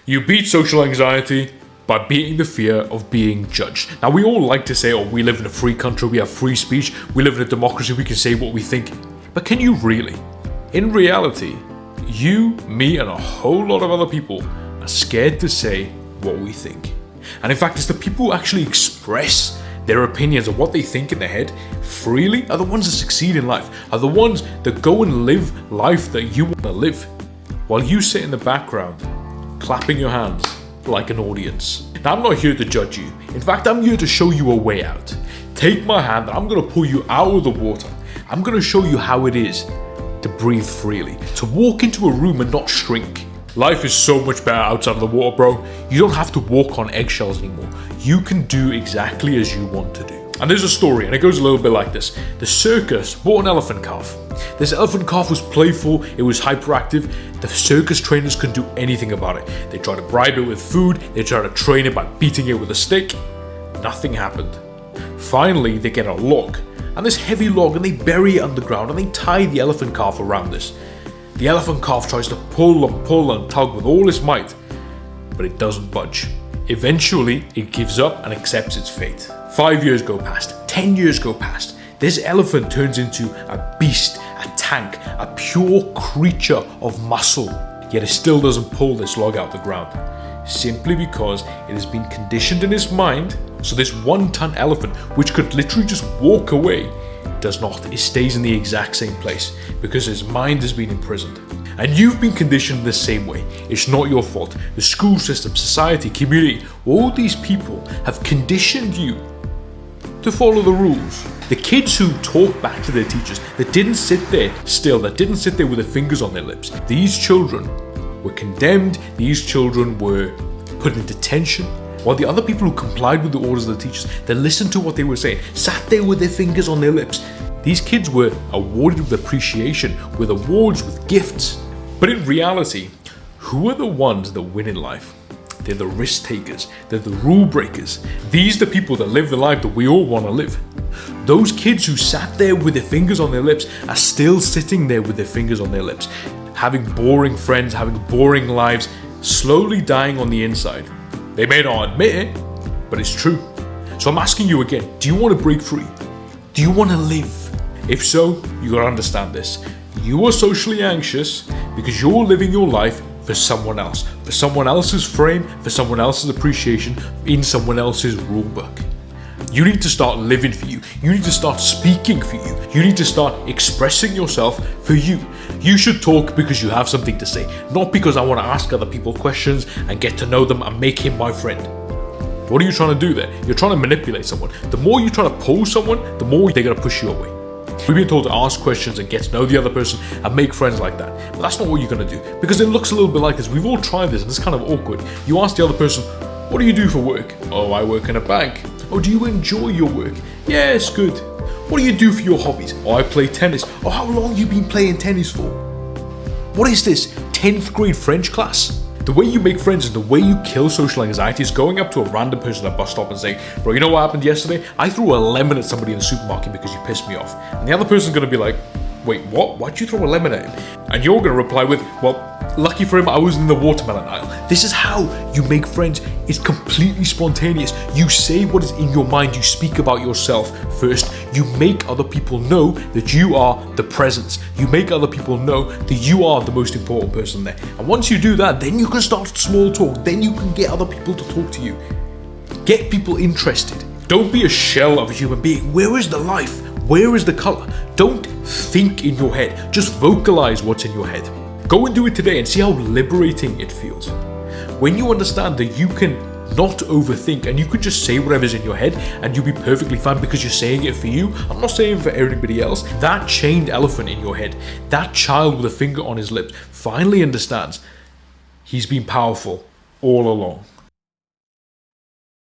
You beat social anxiety by beating the fear of being judged. Now, we all like to say, oh, we live in a free country, we have free speech, we live in a democracy, we can say what we think. But can you really? In reality, you, me, and a whole lot of other people are scared to say what we think. And in fact, it's the people who actually express their opinions of what they think in their head freely are the ones that succeed in life, are the ones that go and live life that you want to live, while you sit in the background, clapping your hands like an audience. Now, I'm not here to judge you. In fact, I'm here to show you a way out. Take my hand and I'm going to pull you out of the water. I'm going to show you how it is to breathe freely, to walk into a room and not shrink. Life is so much better outside of the water, bro. You don't have to walk on eggshells anymore. You can do exactly as you want to do. And there's a story, and it goes a little bit like this. The circus bought an elephant calf. This elephant calf was playful, it was hyperactive. The circus trainers couldn't do anything about it. They tried to bribe it with food, they tried to train it by beating it with a stick. Nothing happened. Finally, they get a log, and this heavy log, and they bury it underground, and they tie the elephant calf around this. The elephant calf tries to pull and tug with all its might, but it doesn't budge. Eventually, it gives up and accepts its fate. 5 years go past, 10 years go past. This elephant turns into a beast, a tank, a pure creature of muscle. Yet it still doesn't pull this log out the ground, simply because it has been conditioned in its mind. So this 1-ton elephant, which could literally just walk away, does not. It stays in the exact same place because its mind has been imprisoned. And you've been conditioned the same way. It's not your fault. The school system, society, community, all these people have conditioned you to follow the rules. The kids who talk back to their teachers, that didn't sit there still, that didn't sit there with their fingers on their lips, these children were condemned, these children were put in detention, while the other people who complied with the orders of the teachers, that listened to what they were saying, sat there with their fingers on their lips. These kids were awarded with appreciation, with awards, with gifts. But in reality, who are the ones that win in life? They're the risk takers, they're the rule breakers. These are the people that live the life that we all want to live. Those kids who sat there with their fingers on their lips are still sitting there with their fingers on their lips, having boring friends, having boring lives, slowly dying on the inside. They may not admit it, but it's true. So I'm asking you again, do you want to break free? Do you want to live? If so, you gotta understand this. You are socially anxious because you're living your life for someone else, for someone else's frame, for someone else's appreciation, in someone else's rulebook. You need to start living for you. You need to start speaking for you. You need to start expressing yourself for you. You should talk because you have something to say, not because I want to ask other people questions and get to know them and make him my friend. What are you trying to do there? You're trying to manipulate someone. The more you try to pull someone, the more they're going to push you away. We've been told to ask questions and get to know the other person and make friends like that. But that's not what you're going to do, because it looks a little bit like this. We've all tried this and it's kind of awkward. You ask the other person, what do you do for work? Oh, I work in a bank. Oh, do you enjoy your work? Yeah, it's good. What do you do for your hobbies? Oh, I play tennis. Oh, how long have you been playing tennis for? What is this, 10th grade French class? The way you make friends and the way you kill social anxiety is going up to a random person at a bus stop and saying, bro, you know what happened yesterday? I threw a lemon at somebody in the supermarket because you pissed me off. And the other person's going to be like, wait, what? Why'd you throw a lemon at him? And you're going to reply with, well, lucky for him, I was in the watermelon aisle. This is how you make friends. It's completely spontaneous. You say what is in your mind. You speak about yourself first. You make other people know that you are the presence. You make other people know that you are the most important person there. And once you do that, then you can start small talk. Then you can get other people to talk to you. Get people interested. Don't be a shell of a human being. Where is the life? Where is the color? Don't think in your head. Just vocalize what's in your head. Go and do it today and see how liberating it feels. When you understand that you can not overthink and you can just say whatever's in your head and you'll be perfectly fine because you're saying it for you. I'm not saying for everybody else. That chained elephant in your head, that child with a finger on his lips, finally understands he's been powerful all along.